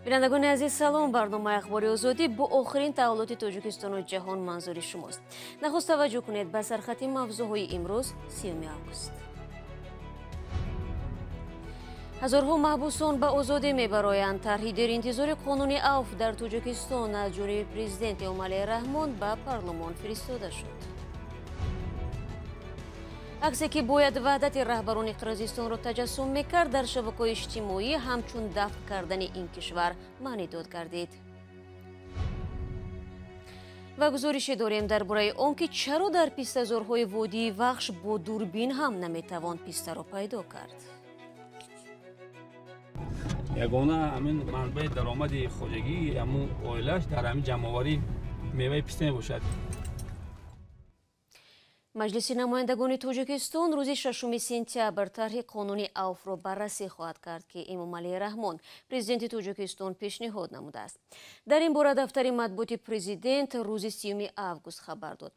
بینندگان عزیز سلام. برنامه اخباری آزادی با آخرین تحولات تاجیکستان و جهان منظور شماست. نخست توجه کنید به سرخط موضوعهای امروز 30 آگوست. هزارها محبوسان به آزادی میبرایند. طرحی در انتظار قانون عفو در تاجیکستان از جانب پرزیدنت امالی رحمان به پارلمان فرستاده شد. عکسی که باید وحدت رهبران قرقیزستان را تجسم میکرد در شبکه‌های اجتماعی همچون دفن کردن این کشور معنی داد گردید. و گزارش داریم درباره آنکه چرا در پیسته‌زارهای وادی وحش با دوربین هم نمیتوان پیسته را پیدا کرد. یگانه همین منبع درآمد خودگی همون اویلش در همین جمع‌آوری میوه پیسته میباشد. مجلس نمایندگان تاجیکستان روز 6 سپتامبر طرح قانون عفو را بررسی خواهد کرد که امامعلی رحمان پرزیدنت تاجیکستان پیشنهاد نموده است. در این باره دفتر مطبوعات پرزیدنت روز 30 آگوست خبر داد.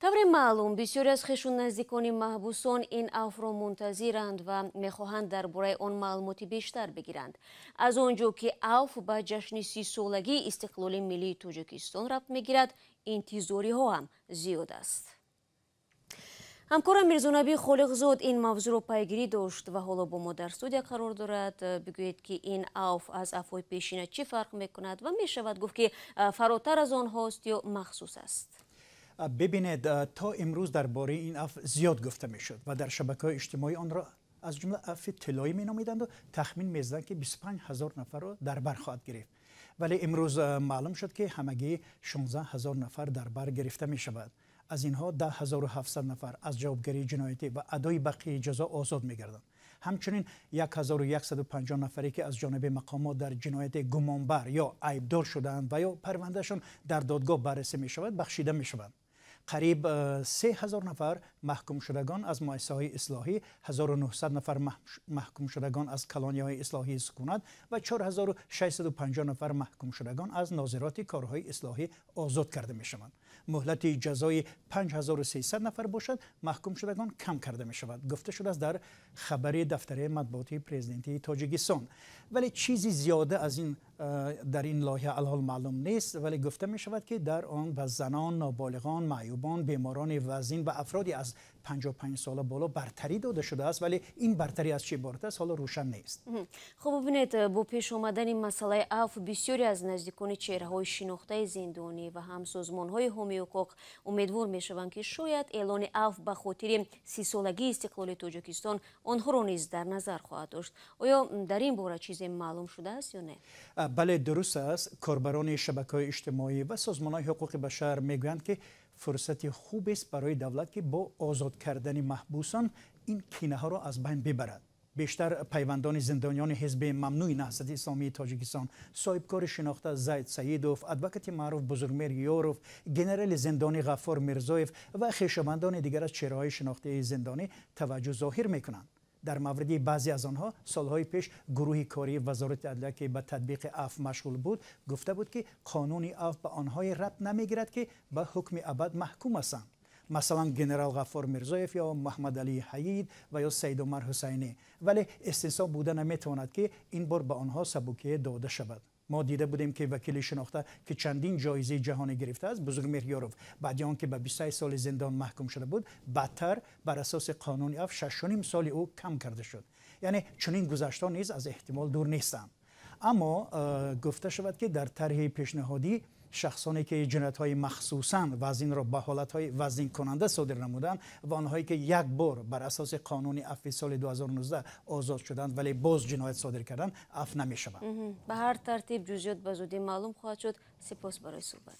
طور معلوم بسیاری از خویشون نزدیکان محبوسان این عفو را منتظرند و میخواهند درباره آن معلومات بیشتر بگیرند. از آنجا که عفو به جشن 30 سالگی استقلال ملی تاجیکستان ربط میگیرد، انتظاری ها هم زیاد است. همکارم میرزانبی خالقزاد این موضوع را پیگیری داشت و حالا با ما در استودیو قرار دارد. بگویید که این عفو از عفوهای پیشین چی فرق میکند و میشود گفت که فراتر از آن هاست یا مخصوص است؟ ببینید، تا امروز درباره این عفو زیاد گفته میشد و در شبکه‌های اجتماعی آن را از جمله عفو طلایی مینامیدند و تخمین میزدند که 25,000 نفر را در بر خواهد گرفت. ولی امروز معلوم شد که همگی 16,000 نفر در بر گرفته می شود. از اینها 10,700 نفر از جوابگری جنایتی و ادای بقیه جزا آزاد می گردند. همچنین 1150 نفری که از جانب مقامات در جنایت گمانبر یا عیبدار شدند و یا پروندهشان در دادگاه بررسی می شود بخشیده می شوند. قریب 3,000 نفر محکوم شدگان از مؤسسه‌های اصلاحی، 1,900 نفر محکوم شدگان از کلانی‌های اصلاحی سکونت و 4,650 نفر محکوم شدگان از ناظرات کارهای اصلاحی آزاد کرده می‌شوند. مهلت جزای 5,300 نفر باشد محکوم شدگان کم کرده می شود. گفته شده است در خبری دفتر مطبوعاتی پرزیدنتی تاجیکستان. ولی چیزی زیاده از این در این لایحه الحال معلوم نیست، ولی گفته می شود که در آن به زنان، نابالغان، معیوبان، بیماران وزین و افرادی از 55 سال بالا برتری داده شده است، ولی این برتری از چه عبارت است حالا روشن نیست. خب ببینید، با پیش آمدن مسئله عفو بسیاری از نزدیکان چهره‌های شناخته زندانی و هم سازمان‌های حقوقی حقوق امیدوار می‌شوند که شاید اعلان عفو به خاطر 30 سالگی استقلال تاجیکستان آنها را نیز در نظر خواهد داشت. آیا در این باره چیزی معلوم شده است یا نه؟ بله، درست است. کاربران شبکه‌های اجتماعی و سازمان‌های حقوق بشر میگویند که فرصت خوب است برای دولت که با آزاد کردن محبوسان این کینه‌ها را از بین ببرد. بیشتر پیوندان زندانیان حزب ممنوع نهضت اسلامی تاجیکستان، صاحبکار شناخته زید سیدوف، ادوکات معروف بزرگمیر یوروف، گنرال زندانی غفار میرزایف و خویشاوندان دیگر از چهره‌های شناخته زندانی توجه ظاهر می‌کنند. در مورد بعضی از آنها سالهای پیش گروه کاری وزارت عدلیه که به تطبیق عفو مشغول بود گفته بود که قانون عفو به آنهای ربط نمیگیرد که به حکم ابد محکوم هستند. مثلا گنرال غفار میرزایف یا محمد علی حیید و یا سید عمر حسینی، ولی استثنا بوده نمیتواند که این بار به آنها سبوکیه داده شود. ما دیده بودیم که وکیل شناخته که چندین جایزه جهانی گرفته است، بزرگمیر یوروف، بعد آن که به 23 سال زندان محکوم شده بود، بدتر بر اساس قانون عفو 6.5 سال او کم کرده شد. یعنی چنین گذشته‌ها نیز از احتمال دور نیستند. اما گفته شود که در طرح پیشنهادی شخصانی که جنایت‌های مخصوصاً وزین را به حالت‌های وزین کننده صادر نمودند و آنهایی که یک بار بر اساس قانون عفو سال 2019 آزاد شدند ولی باز جنایت صادر کردند، عفو نمی‌شوند. به هر ترتیب جزئیات به زودی معلوم خواهد شد. سپاس برای صحبت.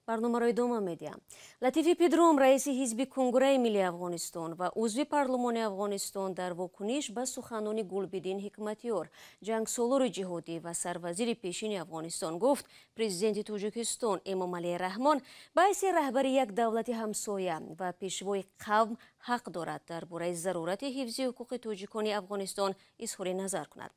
برنامه ادامه میدیم. لطیفی پدروم رئیس حزب کنگره ملی افغانستان و عضو پارلمان افغانستان در واکنش به سخنان گلبدین حکمتیار جنگسالار جهادی و سروزیر پیشین افغانستان گفت پرزیدنت تاجیکستان امامعلی رحمان باعث رهبری یک دولت همسایه و پیشوای قوم حق دارد درباره ضرورت حفظ حقوق تاجیکان افغانستان اظهار نظر کند.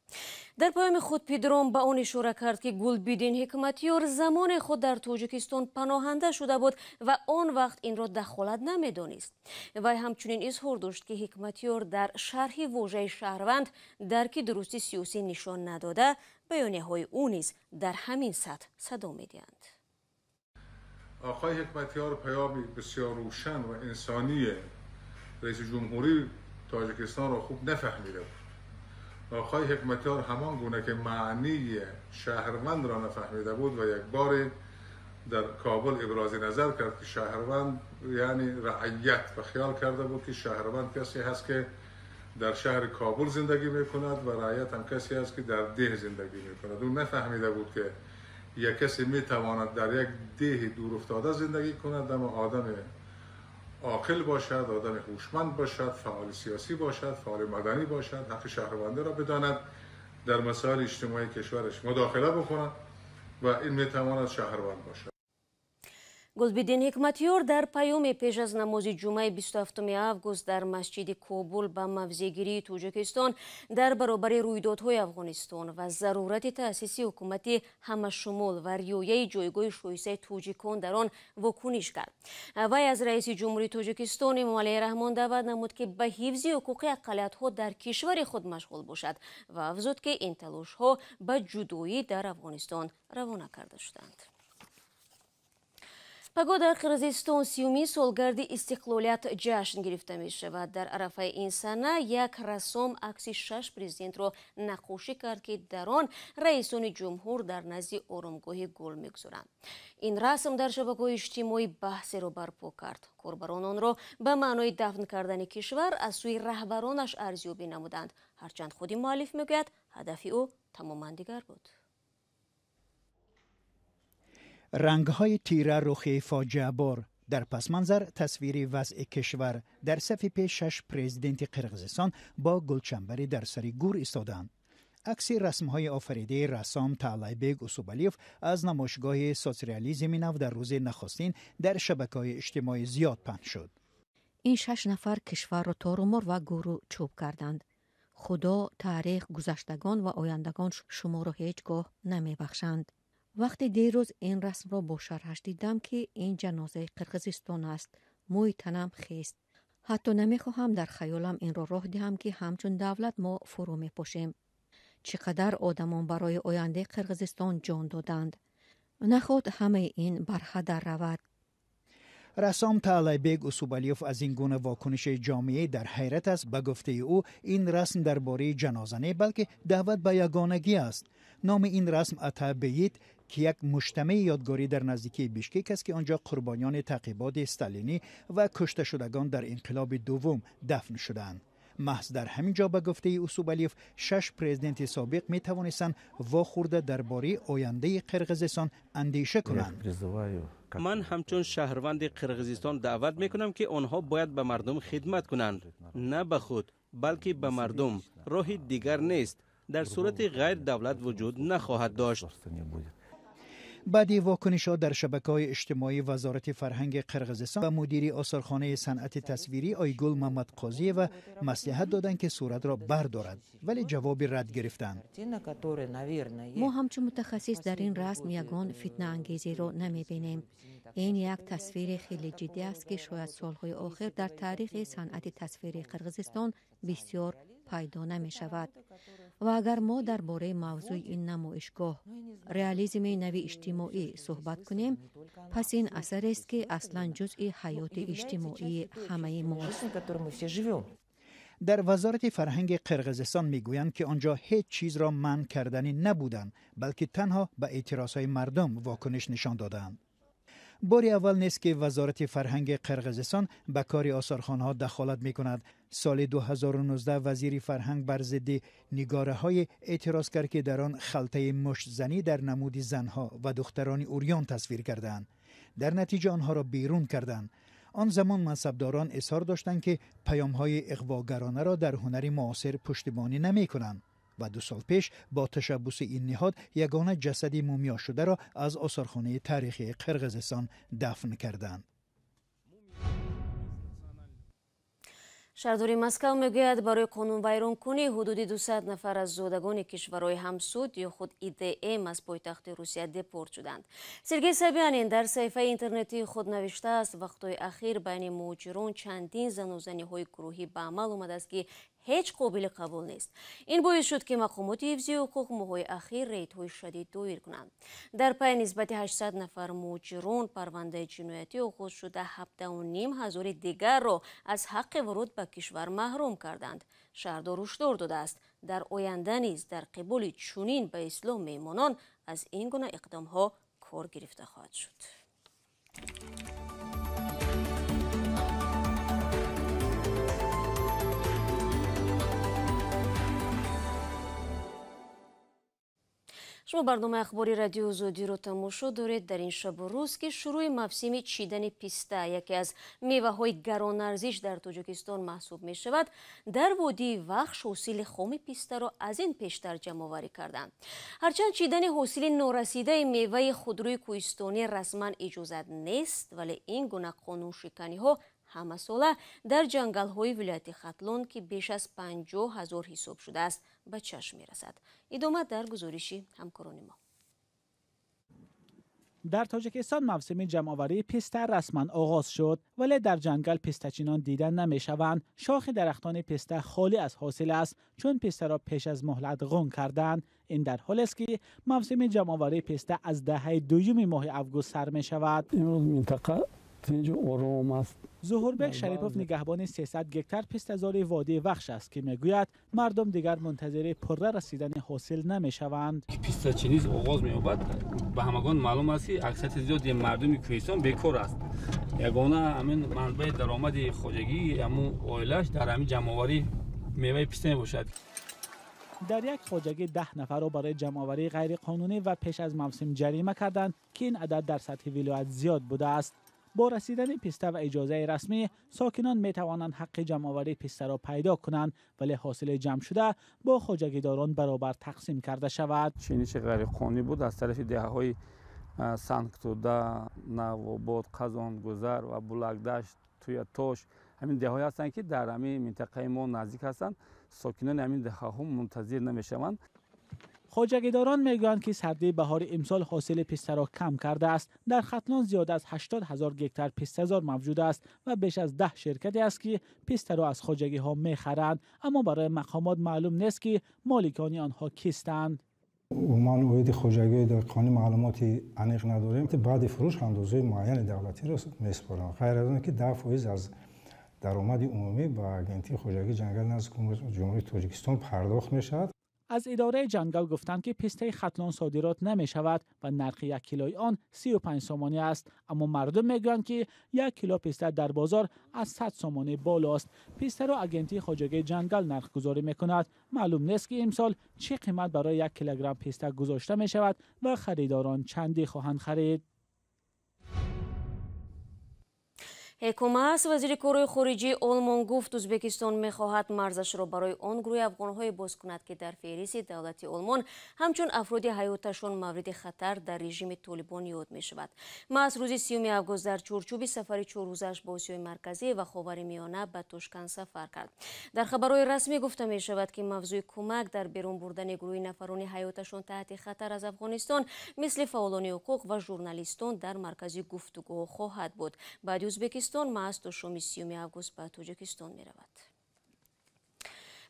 در پیام خود پدروم به آن اشاره کرد که گلبدین حکمتیار زمان خود در تاجیکستان پناهنده شده بود و آن وقت این را دخالت نمی‌دانست. وی همچنین اظهار داشت که حکمتیار در شرح واژه شهروند درک درستی سیاسی نشان نداده، بیانیه‌های او نیز در همین سطح صدا می‌دهند. آقای حکمتیار پیامی بسیار روشن و انسانی رئیس جمهوری تاجیکستان را خوب نفهمیده بود. آقای حکمتیار همان گونه که معنی شهروند را نفهمیده بود و یک بار در کابل ابراز نظر کرد که شهروند یعنی رعیت و خیال کرده بود که شهروند کسی هست که در شهر کابل زندگی میکند و رعیت هم کسی هست که در ده زندگی میکند. اون نفهمیده بود که یک کسی میتواند در یک ده دور افتاده زندگی کند اما آدم عاقل باشد، آدم هوشمند باشد، فعال سیاسی باشد، فعال مدنی باشد، حق شهرونده را بداند، در مسائل اجتماعی کشورش مداخله بکند و این میتواند شهروند باشد. گلبدین حکمتیار در پیام پیش از نماز جمعه 27 آگوست در مسجد کابل به موضع‌گیری تاجیکستان در برابر رویدادهای افغانستان و ضرورت تأسیس حکومت همه‌شمول و رعایت جایگاه شایسته تاجیکان در آن واکنش کرد. وی از رئیس جمهوری تاجیکستان امامعلی رحمان دعوت نمود که به حفظ حقوق اقلیت‌ها در کشور خود مشغول باشد و افزود که این تلاش‌ها به جدایی در افغانستان روانه کرده شدند. پگاه در قرغیزستان 30 سالگرد استقلالیت جشن گرفته می شود. در عرفه این سنه یک رسام عکس 6 پرزیدنت را نقاشی کرد که در آن رئیسان جمهور در نزد آرامگاه گل می‌گذارند. این رسم در شبکه‌های اجتماعی بحثی را برپا کرد. کاربران آن را به معنای دفن کردن کشور از سوی رهبرانش ارزیابی نمودند. هرچند خودی مؤلف میگوید هدف او تماما دیگر بود. رنگ‌های تیره رخ فاجعه بار در پس منظر تصویر وضع کشور در صف پیش 6 پرزیدنت قرغیزستان با گلچنبری در سر گور ایستادند. عکس رسم‌های آفریده رسام طالع‌بگ اوسوبالیف از نمایشگاه سوسیالیسم نو در روز نخستین در شبکه‌های اجتماعی زیاد پخش شد. این 6 نفر کشور را تارومار و گورو چوب کردند. خدا، تاریخ، گذشتگان و آیندگان شما را هیچگاه نمی‌بخشند. وقتی دیروز این رسم را با شرحش دیدم که این جنازه قرغیزستان است، موی تنم خیست. حتی نمیخواهم در خیالم این را راه دهم که همچون دولت ما فرو میپاشیم. چقدر آدمان برای آینده قرغیزستان جان دادند. نخواد همه این برهدر رود. رسام طالع‌بگ اوسوبالیف از این گونه واکنش جامعه در حیرت است. به گفته او این رسم درباره جنازه نه بلکه دعوت به یگانگی است. نام این رسم اتابیت که یک مجتمع یادگاری در نزدیکی بیشکک است که آنجا قربانیان تعقیبات استالینی و کشته شدگان در انقلاب دوم دفن شدند. محض در همین جا به گفته اوسوبالیف 6 پرزیدنت سابق می توانستند واخورده درباره آینده قرغیزستان اندیشه کنند. من همچون شهروند قرغیزستان دعوت می کنم که آنها باید به مردم خدمت کنند، نه به خود بلکه به مردم. راه دیگر نیست. در صورت غیر دولت وجود نخواهد داشت. بعدی واکنش‌ها در شبکه‌های اجتماعی وزارت فرهنگ قرغیزستان و مدیر آثارخانه صنعت تصویری آیگل محمد قاضی و مصلحت دادند که صورت را بردارد، ولی جواب رد گرفتند. ما همچون متخصص در این رسم یگان فتنه انگیزی را نمی‌بینیم. این یک تصویر خیلی جدی است که شاید سالهای آخر در تاریخ صنعت تصویری قرغیزستان بسیار پیدا نمی شود. و اگر ما درباره موضوع این نمایشگاه رئالیسم نوی اجتماعی صحبت کنیم، پس این اثر است که اصلا جزء حیات اجتماعی همه ماست. در وزارت فرهنگ قرغیزستان میگویند که آنجا هیچ چیز را منع کردنی نبودند، بلکه تنها به اعتراضهای مردم واکنش نشان دادند. باری اول نیست که وزارت فرهنگ قرغیزستان به کار آثارخانه‌ها دخالت می‌کند. سال 2019 وزیر فرهنگ بر ضد نگاره‌های اعتراض کرد که در آن خلطه مشت زنی در نمود زنها و دختران اوریان تصویر کردند. در نتیجه آنها را بیرون کردند. آن زمان منصبداران اصرار داشتند که پیام‌های اغواگرانه را در هنر معاصر پشتیبانی نمی‌کنند و 2 سال پیش با تشبث این نهاد یگانه جسد مومیا شده را از آثارخانه تاریخی قرقیزستان دفن کردند. шаҳрдори Москав мегӯяд барои қонунвайронкунӣ ҳудуди 200 нафар аз зодагони кишварҳои ҳамсуд ё худ ИДМ аз пойтахти Русия депорт шуданд. Сергей Собянин дар саҳифаи интернетии худ навиштааст: вақтҳои ахир байни муҳоҷирон чандин занозаниҳои гурӯҳӣ ба амал омадааст ки ҳеҷ қобили қабул нест. ин боис шуд ки мақомоти ҳифзи ҳуқуқ моҳҳои ахир рейдҳои шадид доир кунанд. дар пай нисбати 800 нафар муҳоҷирон парвандаи ҷиноятӣ оғоз шуда 7500 дигарро аз ҳаққи вуруд ба кишвар маҳрум карданд. шаҳрдор ҳушдор додааст дар оянда низ дар қиболи чунин ба ислом меъмонон аз ин гуна иқдомҳо кор гирифта хоҳад шуд. шумо барномаи ахбори радиои озодиро тамошо доред. дар ин шабу рӯз ки шурӯи мавсими чидани писта, яке аз меваҳои гаронарзиш дар Тоҷикистон маҳсуб мешавад, дар водии Вахш ҳосили хоми пистаро аз ин пештар ҷамъоварӣ карданд. ҳарчанд чидани ҳосили норасидаи меваи худрӯи кӯҳистонӣ расман иҷозат нест, вале ин гуна қонуншиканиҳо ҳамасола дар ҷангалҳои вилояти Хатлон ки беш аз 50 000 ҳисоб шудааст ба чашм мерасад. идома дар гузориши ҳамкорони мо. در تاجیکستان موسم جمع‌آوری پیسته رسما آغاز شد، ولی در جنگل پیستچینان دیدن نمی‌شوند. شاخ درختان پیسته خالی از حاصل است چون پیسته را پیش از مهلت غون کردند. این در حالی است که موسم جمع‌آوری پیسته از دهه دوم ماه آگوست سر می‌شود. امروز منطقه آرام است. ظهوربک شریپوف نگهبان 300 گکتار پیسته‌زاری وادی وخش است که میگوید مردم دیگر منتظر پره رسیدن حاصل نمی‌شوند. پیسته‌چینی آغاز می‌یابد. به همگان معلوم است که اکثریت زیادی مردم کوهستان بیکار است. یگانه همین منبع درآمد خواجگی همون اویلش در همین جمع‌آوری میوه پیسته میباشد. در یک خواجگی 10 نفر را برای جمع‌آوری غیر قانونی و پیش از موسم جریمه کردند که این عدد در سطح ولایت زیاد بوده است. با رسیدن پیسته و اجازه رسمی، ساکنان می توانند حق جمع‌آوری پیسته را پیدا کنند، ولی حاصل جمع شده با خواجگیداران برابر تقسیم کرده شود. چینیش غیر قانونی بود از طرف دهه‌های سنگتودا، نواباد، قزان گذر و بلکدشت توی توش، همین دهه‌های هستند که در همین منطقه ما نزدیک هستند. ساکنان همین دهه‌ها منتظر نمی‌شوند. خواجگیداران میگویند که سردی بهار امسال حاصل پیسته را کم کرده است. در ختلان زیاد از 80,000 گکتار پیسته‌زار موجود است و بیش از 10 شرکتی است که پیسته را از خواجگی ها میخرند، اما برای مقامات معلوم نیست که مالکان آنها کیستند. ما اوید خواجگی در قانون معلوماتی عمیق نداریم. بعد فروش اندازه معین دولتی را میسپارند. غیر از آن که 10% از درآمد عمومی به اگنتی خواجگی جنگل نزد جمهوری تاجیکستان پرداخت میشود. از اداره جنگل گفتند که پیسته ختلان صادرات نمی شود و نرخ 1 کیلوی آن 35 سومانی است، اما مردم میگویند که 1 کیلو پیسته در بازار از 100 سومانی بالاست. پیسته را اگنتی خواجگی جنگل نرخ گذاری میکند. معلوم نیست که امسال چه قیمت برای 1 کیلوگرم پیسته گذاشته می شود و خریداران چندی خواهند خرید. ҳукумат вазири корҳои хориҷии олмон гуфт ӯзбекистон мехоҳад марзашро барои он гурӯҳи афғонҳое боз кунад ки дар феҳристи давлати олмон ҳамчун афроди ҳаёташон мавриди хатар дар режими толибон ёд мешавад. маҳз рӯзи 30 август дар чорчӯби сафари 4 рӯзааш ба осиёи марказӣ ва ховари миёна ба Тошканд сафар кард. дар хабарҳои расмӣ гуфта мешавад ки мавзӯи кӯмак дар берун бурдани гурӯҳи нафарони ҳаёташон таҳти хатар аз афғонистон мисли фаъолони ҳуқуқ ва журналистон дар маркази гуфтугӯҳо хоҳад буд. баъди ӯзбекистон маҳз то шоми 30 август ба Тоҷикистон меравад.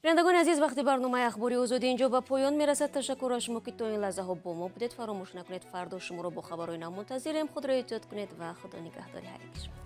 бинандагони азиз, вақти барномаи ахбори озодӣ инҷо ба поён мерасад. ташаккур аз шумо ки то ин лаҳзаҳо бо мо будед. фаромӯш накунед фардо шуморо бо хабарҳои нав мунтазирем. худро эҳтиёт кунед ва худо нигаҳдори ҳар як шумо.